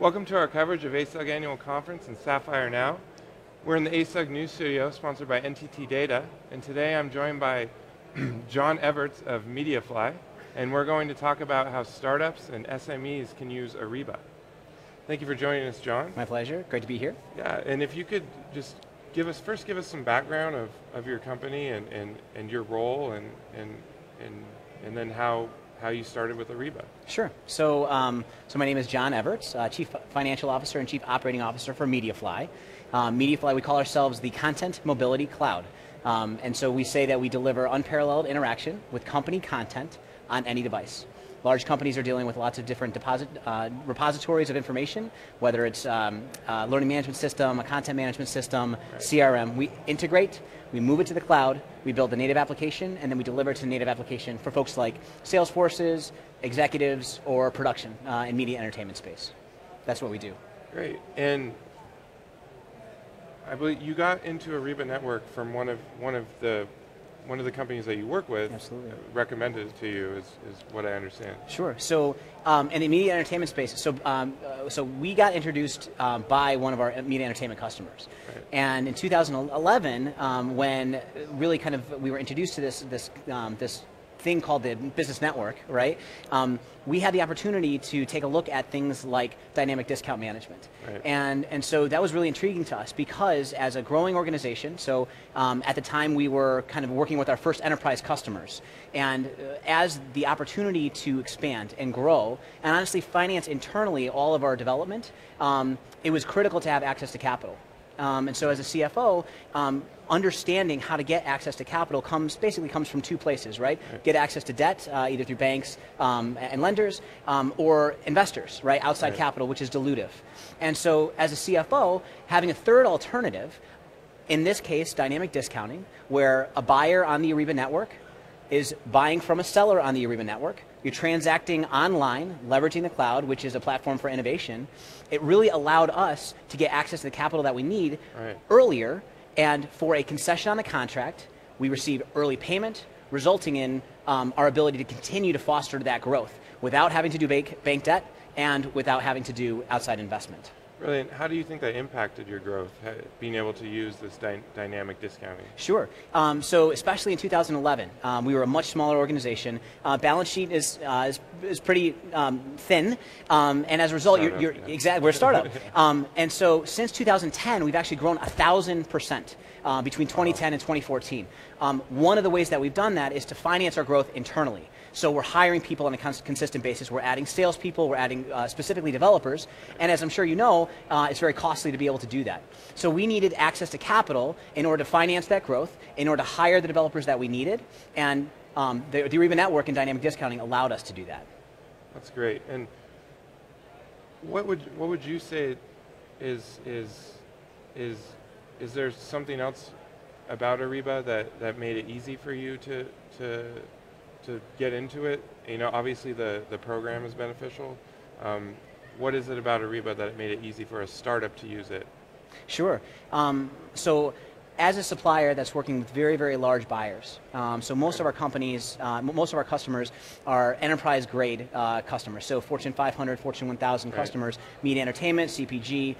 Welcome to our coverage of ASUG Annual Conference and Sapphire Now. We're in the ASUG News Studio, sponsored by NTT Data, and today I'm joined by John Evarts of Mediafly, and we're going to talk about how startups and SMEs can use Ariba. Thank you for joining us, John. My pleasure. Great to be here. Yeah, and if you could just give us some background of your company and your role and then how you started with Ariba. Sure. So my name is John Evarts, Chief Financial Officer and Chief Operating Officer for Mediafly. Mediafly, we call ourselves the Content Mobility Cloud. And so we say that we deliver unparalleled interaction with company content on any device. Large companies are dealing with lots of different repositories of information, whether it's learning management system, a content management system, right. CRM. We integrate, we move it to the cloud, we build the native application, and then we deliver it to the native application for folks like sales forces, executives, or production in media entertainment space. That's what we do. Great. And I believe you got into Ariba Network from one of the companies that you work with. Absolutely. Recommended it to you, is what I understand. Sure. So in the media entertainment space, so we got introduced by one of our media entertainment customers. Right. And in 2011, when really kind of we were introduced to this thing called the business network, right? We had the opportunity to take a look at things like dynamic discount management. Right. And so that was really intriguing to us because as a growing organization, so at the time we were kind of working with our first enterprise customers, and as the opportunity to expand and grow, and honestly finance internally all of our development, it was critical to have access to capital. And so as a CFO, understanding how to get access to capital basically comes from two places, right? Get access to debt, either through banks and lenders, or investors, right? Outside capital, which is dilutive. And so as a CFO, having a third alternative, in this case, dynamic discounting, where a buyer on the Ariba network is buying from a seller on the Ariba network. You're transacting online, leveraging the cloud, which is a platform for innovation. It really allowed us to get access to the capital that we need earlier, and for a concession on the contract, we received early payment, resulting in our ability to continue to foster that growth without having to do bank debt and without having to do outside investment. Brilliant. How do you think that impacted your growth, being able to use this dynamic discounting? Sure. So especially in 2011, we were a much smaller organization. Balance sheet is pretty thin, and as a result, we're a startup. And so since 2010, we've actually grown 1,000% between 2010 and 2014. One of the ways that we've done that is to finance our growth internally. So we're hiring people on a consistent basis. We're adding salespeople. We're adding specifically developers. And as I'm sure you know, it's very costly to be able to do that. So we needed access to capital in order to finance that growth, in order to hire the developers that we needed. And the Ariba Network and dynamic discounting allowed us to do that. That's great. And what would you say is there something else about Ariba that made it easy for you to get into it? You know, obviously the program is beneficial. What is it about Ariba that it made it easy for a startup to use it? Sure. So as a supplier that's working with very, very large buyers, so most of our companies, most of our customers are enterprise-grade customers, so Fortune 500, Fortune 1000 customers, media entertainment, CPG,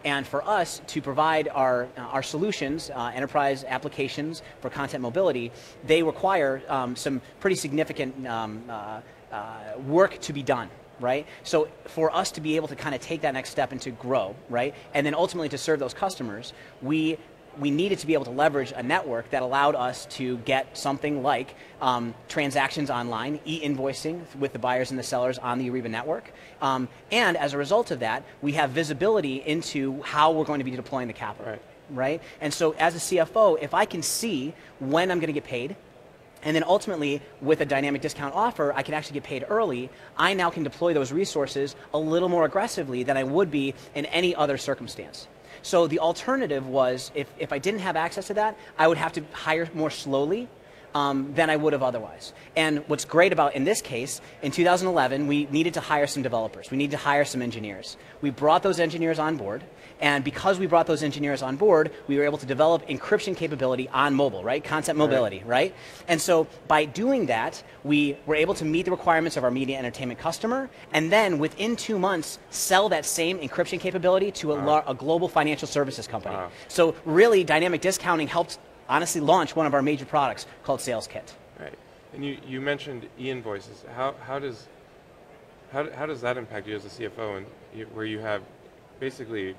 and for us to provide our solutions, enterprise applications for content mobility, they require some pretty significant work to be done. Right? So for us to be able to kind of take that next step and to grow, right? And then ultimately to serve those customers, we needed to be able to leverage a network that allowed us to get something like transactions online, e-invoicing with the buyers and the sellers on the Ariba network. And as a result of that, we have visibility into how we're going to be deploying the capital, right? And so as a CFO, if I can see when I'm going to get paid, and then ultimately, with a dynamic discount offer, I can actually get paid early. I now can deploy those resources a little more aggressively than I would be in any other circumstance. So the alternative was, if I didn't have access to that, I would have to hire more slowly. than I would have otherwise. And what's great about, in this case, in 2011, we needed to hire some developers. We needed to hire some engineers. We brought those engineers on board, and because we brought those engineers on board, we were able to develop encryption capability on mobile, right? Concept mobility, right? And so by doing that, we were able to meet the requirements of our media entertainment customer, and then within 2 months, sell that same encryption capability to a global financial services company. So really, dynamic discounting helped honestly launch one of our major products called Sales Kit. Right. And you mentioned e-invoices. How does that impact you as a CFO, and where you have basically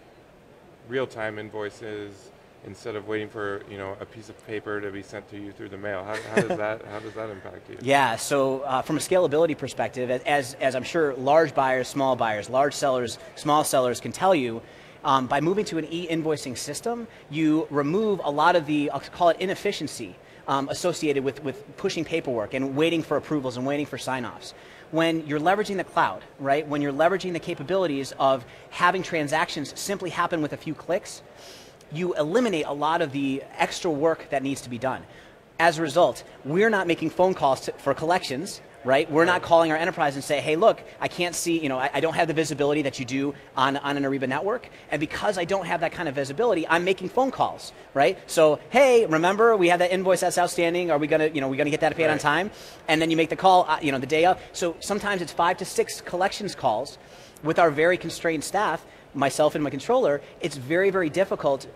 real-time invoices instead of waiting for a piece of paper to be sent to you through the mail? How does that impact you? Yeah. So from a scalability perspective, as I'm sure large buyers, small buyers, large sellers, small sellers can tell you, by moving to an e-invoicing system, you remove a lot of the, I'll call it, inefficiency associated with pushing paperwork and waiting for approvals and waiting for sign-offs. When you're leveraging the cloud, right, when you're leveraging the capabilities of having transactions simply happen with a few clicks, you eliminate a lot of the extra work that needs to be done. As a result, we're not making phone calls for collections, right? We're not calling our enterprise and say, hey, look, I can't see, I don't have the visibility that you do on an Ariba network. And because I don't have that kind of visibility, I'm making phone calls, right? So, hey, remember, we have that invoice that's outstanding. Are we going to, we going to get that paid on time? And then you make the call, the day of. So sometimes it's 5 to 6 collections calls with our very constrained staff, myself and my controller. It's very, very difficult.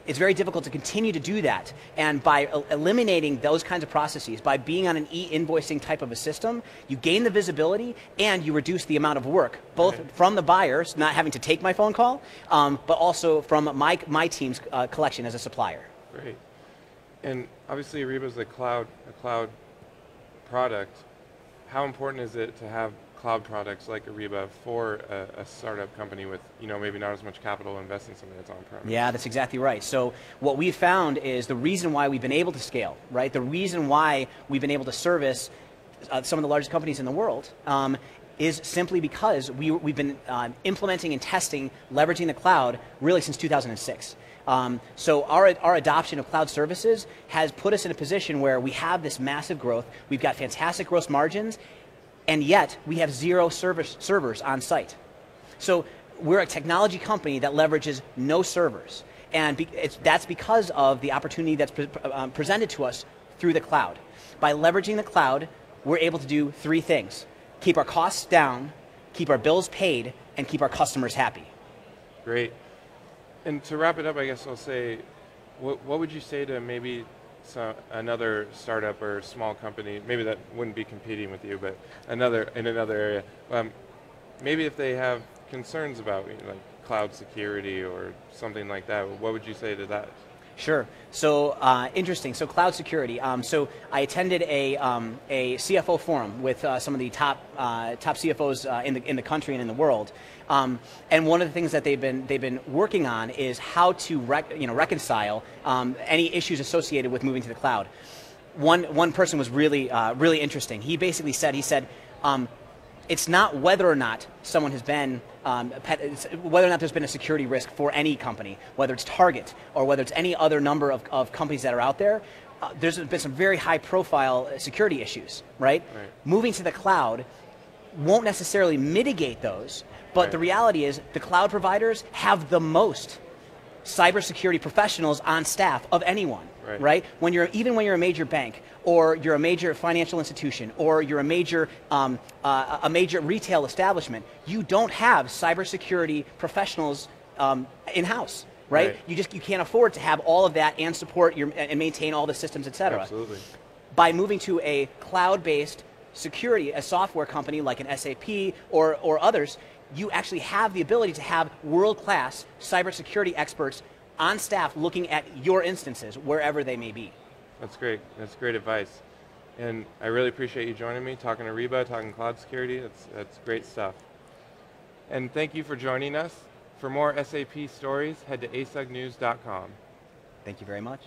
It's very difficult to continue to do that. And by eliminating those kinds of processes, by being on an e-invoicing type of a system, you gain the visibility and you reduce the amount of work, both from the buyers, not having to take my phone call, but also from my team's collection as a supplier. Great. And obviously Ariba is a cloud product. How important is it to have cloud products like Ariba for a startup company with maybe not as much capital invest in something that's on-premise? Yeah, that's exactly right. So what we've found is the reason why we've been able to scale, right? The reason why we've been able to service some of the largest companies in the world is simply because we've been implementing and testing, leveraging the cloud really since 2006. So our adoption of cloud services has put us in a position where we have this massive growth. We've got fantastic gross margins, and yet we have 0 servers on site. So we're a technology company that leverages no servers. And that's because of the opportunity that's presented to us through the cloud. By leveraging the cloud, we're able to do 3 things: keep our costs down, keep our bills paid, and keep our customers happy. Great. And to wrap it up, I guess I'll say, what would you say to maybe another startup or small company, maybe that wouldn't be competing with you, but in another area, maybe if they have concerns about like cloud security or something like that, what would you say to that? Sure. So interesting. So cloud security. So I attended a CFO forum with some of the top CFOs in the country and in the world. And one of the things that they've been working on is how to reconcile any issues associated with moving to the cloud. One person was really interesting. He basically said, it's not whether or not someone has been, whether or not there's been a security risk for any company, whether it's Target or whether it's any other number of companies that are out there. There's been some very high-profile security issues, right? Moving to the cloud won't necessarily mitigate those, but the reality is the cloud providers have the most cybersecurity professionals on staff of anyone, right? Even when you're a major bank, or you're a major financial institution, or you're a major retail establishment, you don't have cybersecurity professionals in-house, right? You can't afford to have all of that and support and maintain all the systems, et cetera. Absolutely. By moving to a cloud-based security, a software company like an SAP or others, you actually have the ability to have world-class cybersecurity experts on staff looking at your instances wherever they may be. That's great. That's great advice. And I really appreciate you joining me, talking Ariba, talking cloud security. That's great stuff. And thank you for joining us. For more SAP stories, head to asugnews.com. Thank you very much.